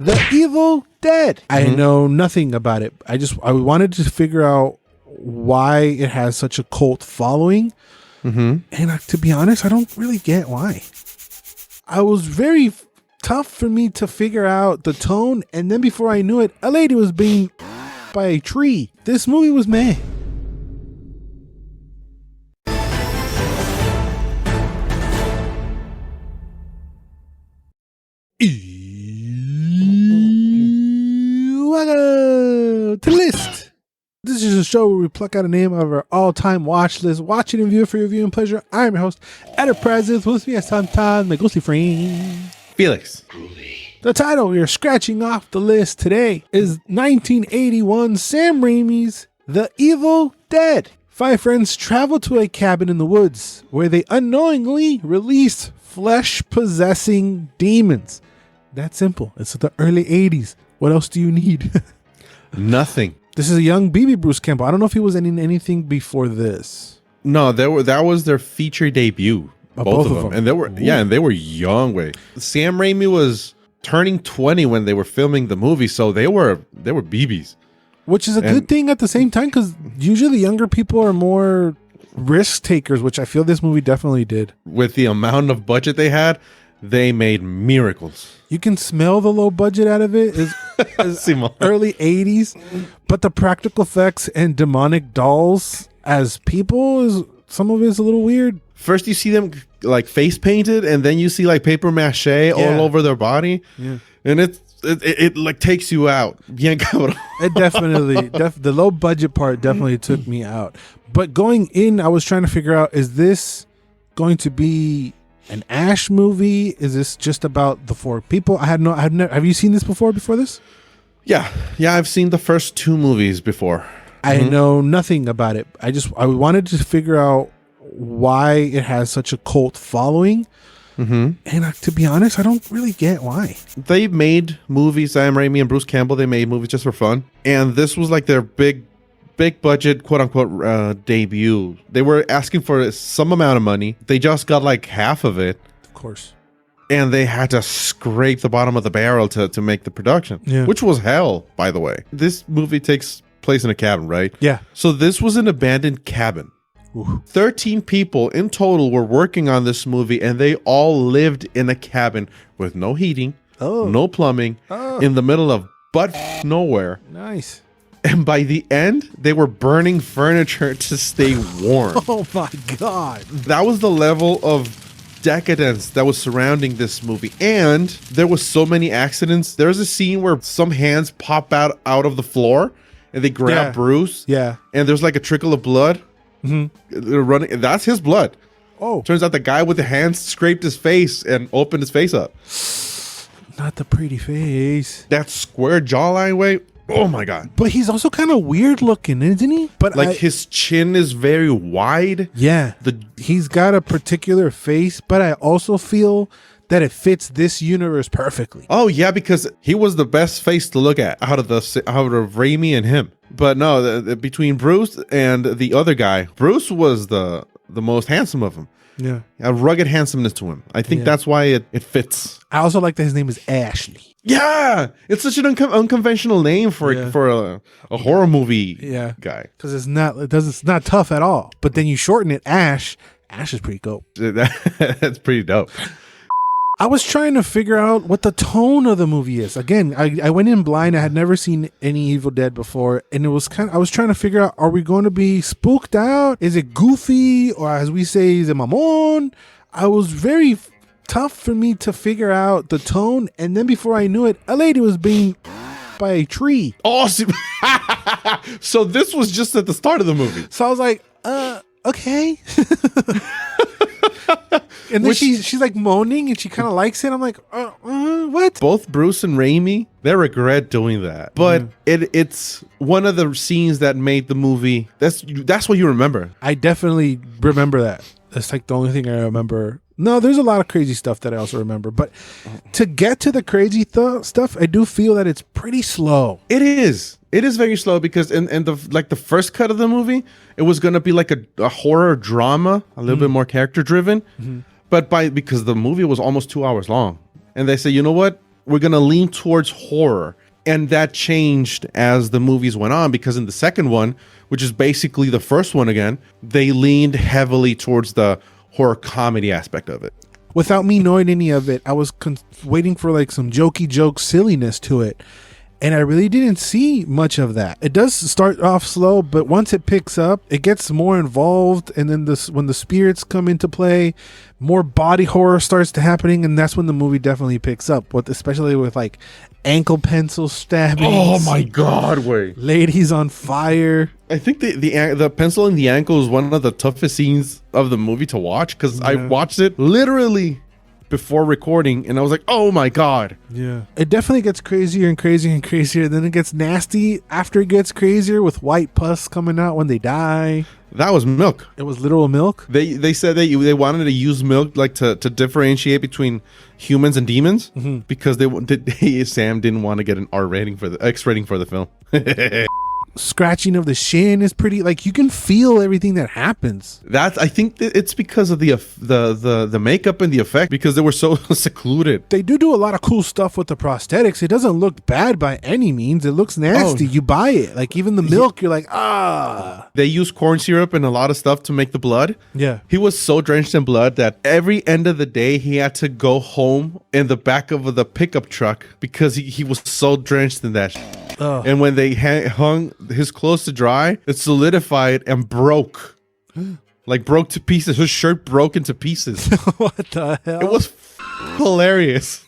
The Evil Dead. I know nothing about it. I wanted to figure out why it has such a cult following. And to be honest, I don't really get why. I was very tough for me to figure out the tone. And then before I knew it, a lady was being by a tree. This movie was meh. Welcome to List. This is a show where we pluck out a name of our all-time watch list, watch it and view it for your viewing pleasure. I'm your host, Enterprises. With me as sometimes my ghostly friend, Felix. The title we are scratching off the list today is 1981 Sam Raimi's The Evil Dead. 5 friends travel to a cabin in the woods where they unknowingly release flesh-possessing demons. That simple. It's the early 80s. What else do you need? Nothing. This is a young baby Bruce Campbell. I don't know if he was in anything before this. No, that was their feature debut. Both of them. And they were and they were young. Sam Raimi was turning 20 when they were filming the movie, so they were BBs. Which is a good thing at the same time, because usually younger people are more risk takers, which I feel this movie definitely did. With the amount of budget they had, they made miracles. You can smell the low budget out of it. Is early 80s, but the practical effects and demonic dolls as people is some of it is a little weird. First you see them like face painted, and then you see like paper mache all over their body. Yeah. And it like takes you out. Bien cabrón. It definitely the low budget part definitely took me out. But going in, I was trying to figure out, is this going to be an Ash movie? Is this just about the 4 people? Have you seen this before this? Yeah, I've seen the first 2 movies before. I know nothing about it. I wanted to figure out why it has such a cult following. And to be honest, I don't really get why. They made movies, Sam Raimi and Bruce Campbell, they made movies just for fun. And this was like their big budget, quote unquote, debut. They were asking for some amount of money. They just got like half of it. Of course. And they had to scrape the bottom of the barrel to make the production, which was hell, by the way. This movie takes place in a cabin, right? Yeah. So this was an abandoned cabin. Ooh. 13 people in total were working on this movie, and they all lived in a cabin with no heating, no plumbing, in the middle of nowhere. Nice. And by the end, they were burning furniture to stay warm. Oh my God. That was the level of decadence that was surrounding this movie. And there was so many accidents. There's a scene where some hands pop out of the floor and they grab Bruce. Yeah. And there's like a trickle of blood. They're running. That's his blood. Oh. Turns out the guy with the hands scraped his face and opened his face up. Not the pretty face. That square jawline way. Oh my God. But he's also kind of weird looking, isn't he? But like his chin is very wide. Yeah. He's got a particular face, but I also feel that it fits this universe perfectly. Oh yeah, because he was the best face to look at out of Raimi and him. But no, between Bruce and the other guy, Bruce was the most handsome of them. Yeah. A rugged handsomeness to him. I think that's why it fits. I also like that his name is Ashley. Yeah, it's such an unconventional name for a horror movie guy. Because it's not tough at all. But then you shorten it, Ash. Ash is pretty dope. That's pretty dope. I was trying to figure out what the tone of the movie is. Again, I went in blind. I had never seen any Evil Dead before, and it was I was trying to figure out: are we going to be spooked out? Is it goofy, or as we say, is it mamon? I was very tough for me to figure out the tone, and then before I knew it, a lady was being by a tree. Awesome. So this was just at the start of the movie. So I was like, okay. And then she's like moaning and she kind of likes it. I'm like, what? Both Bruce and Raimi, they regret doing that. But it's one of the scenes that made the movie. That's what you remember. I definitely remember that. That's like the only thing I remember. No, there's a lot of crazy stuff that I also remember. But to get to the crazy stuff, I do feel that it's pretty slow. It is. It is very slow because in the first cut of the movie, it was going to be like a horror drama, a little bit more character driven. But because the movie was almost 2 hours long, and they say, you know what? we're going to lean towards horror. And that changed as the movies went on, because in the second one, which is basically the first one again, they leaned heavily towards the horror comedy aspect of it. Without me knowing any of it, I was waiting for like some jokey joke silliness to it. And I really didn't see much of that. It does start off slow, but once it picks up, it gets more involved. And then when the spirits come into play, more body horror starts to happening. And that's when the movie definitely picks up, especially with like ankle pencil stabbing. Oh my God, wait. Ladies on fire. I think the pencil in the ankle is one of the toughest scenes of the movie to watch, because I watched it literally before recording, and I was like, oh my God. Yeah. It definitely gets crazier and crazier and crazier. Then it gets nasty after it gets crazier, with white pus coming out when they die. That was milk. It was literal milk? They said they wanted to use milk like to differentiate between humans and demons, because Sam didn't want to get an R rating for the X rating for the film. Scratching of the shin is pretty, like, you can feel everything that happens. I think it's because of the makeup and the effect, because they were so secluded. They do a lot of cool stuff with the prosthetics. It doesn't look bad by any means. It looks nasty. You buy it. Like, even the milk, you're like, They use corn syrup and a lot of stuff to make the blood. Yeah. He was so drenched in blood that every end of the day he had to go home in the back of the pickup truck, because he was so drenched in that. And when they hung his clothes to dry, it solidified and broke. Like, broke to pieces. His shirt broke into pieces. What the hell? It was hilarious.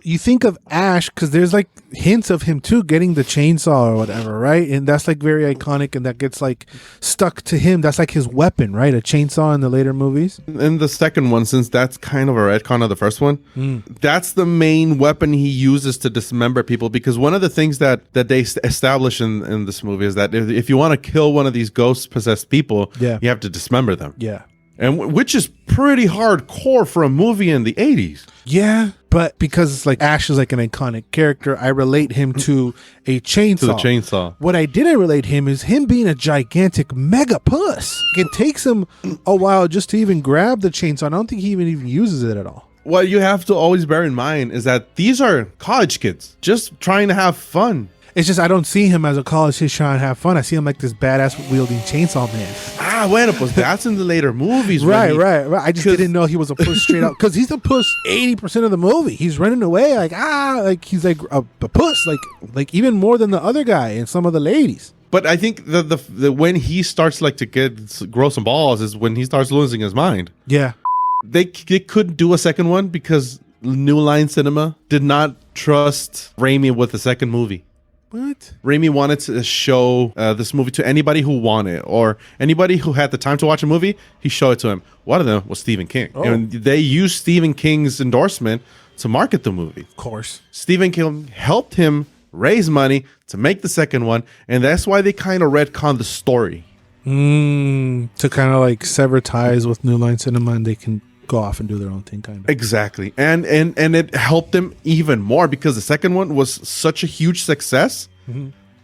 You think of Ash, because there's like hints of him too getting the chainsaw or whatever, right? And that's like very iconic, and that gets like stuck to him. That's like his weapon, right? A chainsaw in the later movies. In the second one, since that's kind of a retcon of the first one, that's the main weapon he uses to dismember people. Because one of the things that they establish in this movie is that if you want to kill one of these ghost-possessed people, you have to dismember them. Yeah. And which is pretty hardcore for a movie in the 80s. Yeah, but because it's like Ash is like an iconic character, I relate him to a chainsaw. To the chainsaw. What I didn't relate him is him being a gigantic mega puss. It takes him a while just to even grab the chainsaw. I don't think he even uses it at all. What you have to always bear in mind is that these are college kids just trying to have fun. It's just I don't see him as a college kid trying to have fun. I see him like this badass wielding chainsaw man. Bueno, pues that's in the later movies. Right. I just didn't know he was a puss straight up, because he's a puss 80% of the movie. He's running away like he's like a puss, like even more than the other guy and some of the ladies. But I think the when he starts like to grow some balls is when he starts losing his mind. Yeah, they couldn't do a second one because New Line Cinema did not trust Raimi with the second movie. What? Raimi wanted to show this movie to anybody who wanted, or anybody who had the time to watch a movie. He showed it to him. One of them was Stephen King. And they used Stephen King's endorsement to market the movie. Of course. Stephen King helped him raise money to make the second one, and that's why they kind of retconned the story. To kind of like sever ties with New Line Cinema, and they can go off and do their own thing, kind of. Exactly. And it helped them even more, because the second one was such a huge success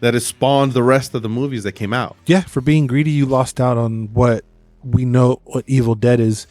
that it spawned the rest of the movies that came out. Yeah, for being greedy, you lost out on what we know what Evil Dead is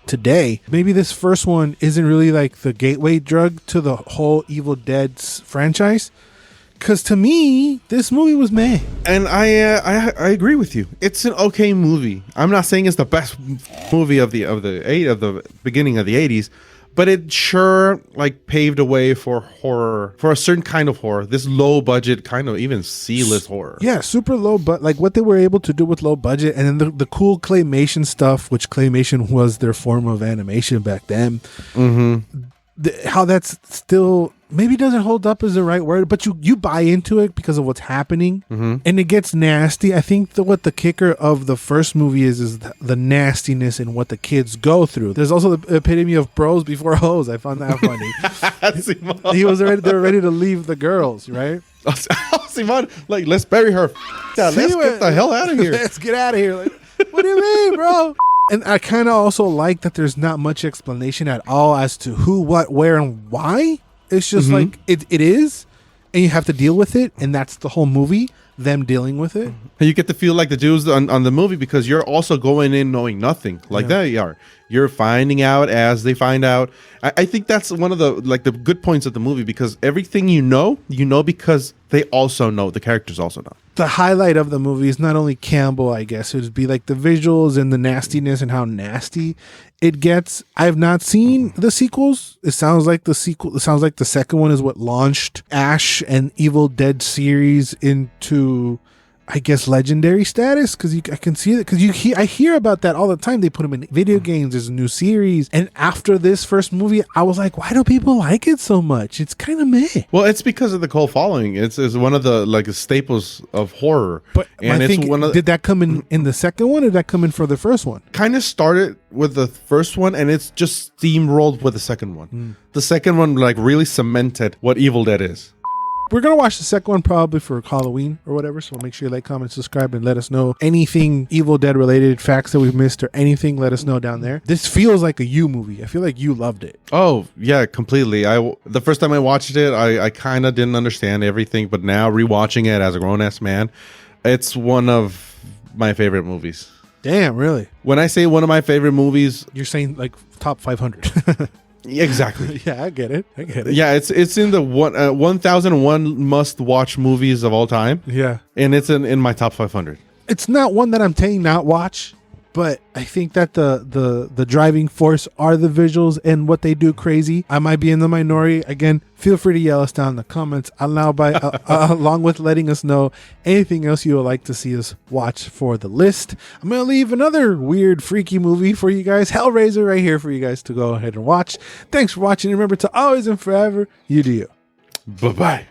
today. Maybe this first one isn't really like the gateway drug to the whole Evil Dead's franchise. Because to me, this movie was meh. And I agree with you. It's an okay movie. I'm not saying it's the best movie of the beginning of the 80s, but it sure like paved a way for horror, for a certain kind of horror. This low budget kind of even C-list horror. Yeah, super low, but like what they were able to do with low budget, and then the cool claymation stuff, which claymation was their form of animation back then. How that's still maybe doesn't hold up is the right word, but you buy into it because of what's happening, and it gets nasty. I think what the kicker of the first movie is the nastiness and what the kids go through. There's also the epitome of bros before hoes. I found that funny. They were ready to leave the girls, right? Simon, like, let's bury her. Let's get the hell out of here. Let's get out of here. Like, what do you mean, bro? And I kind of also like that there's not much explanation at all as to who, what, where, and why. It's just like it is, and you have to deal with it, and that's the whole movie. them dealing with it. And you get to feel like the dudes on the movie because you're also going in knowing nothing like they are. You're finding out as they find out. I think that's one of the good points of the movie, because everything you know because they also know, the characters also know. The highlight of the movie is not only Campbell, I guess. It would be like the visuals and the nastiness and how nasty it gets. I have not seen the sequels. It sounds like the second one is what launched Ash and Evil Dead series into, I guess, legendary status, because I can see it, because I hear about that all the time. They put them in video games. There's a new series, and after this first movie, I was like, why do people like it so much? It's kind of meh. Well, it's because of the cult following. It's one of the staples of horror. But and did that come in the second one, or did that come in for the first one? Kind of started with the first one, and it's just steamrolled with the second one. The second one really cemented what Evil Dead is. We're going to watch the second one probably for Halloween or whatever. So make sure you like, comment, subscribe, and let us know anything Evil Dead related, facts that we've missed, or anything. Let us know down there. This feels like a you movie. I feel like you loved it. Oh, yeah, completely. The first time I watched it, I kind of didn't understand everything. But now rewatching it as a grown-ass man, it's one of my favorite movies. Damn, really? When I say one of my favorite movies... You're saying like top 500. Exactly. Yeah, I get it. Yeah, it's in the 1001 must-watch movies of all time. Yeah. And it's in my top 500. It's not one that I'm saying not watch, but I think that the driving force are the visuals and what they do crazy. I might be in the minority. Again, feel free to yell us down in the comments, along with letting us know anything else you would like to see us watch for the list. I'm going to leave another weird, freaky movie for you guys, Hellraiser, right here for you guys to go ahead and watch. Thanks for watching. Remember to always and forever, you do you. Bye-bye.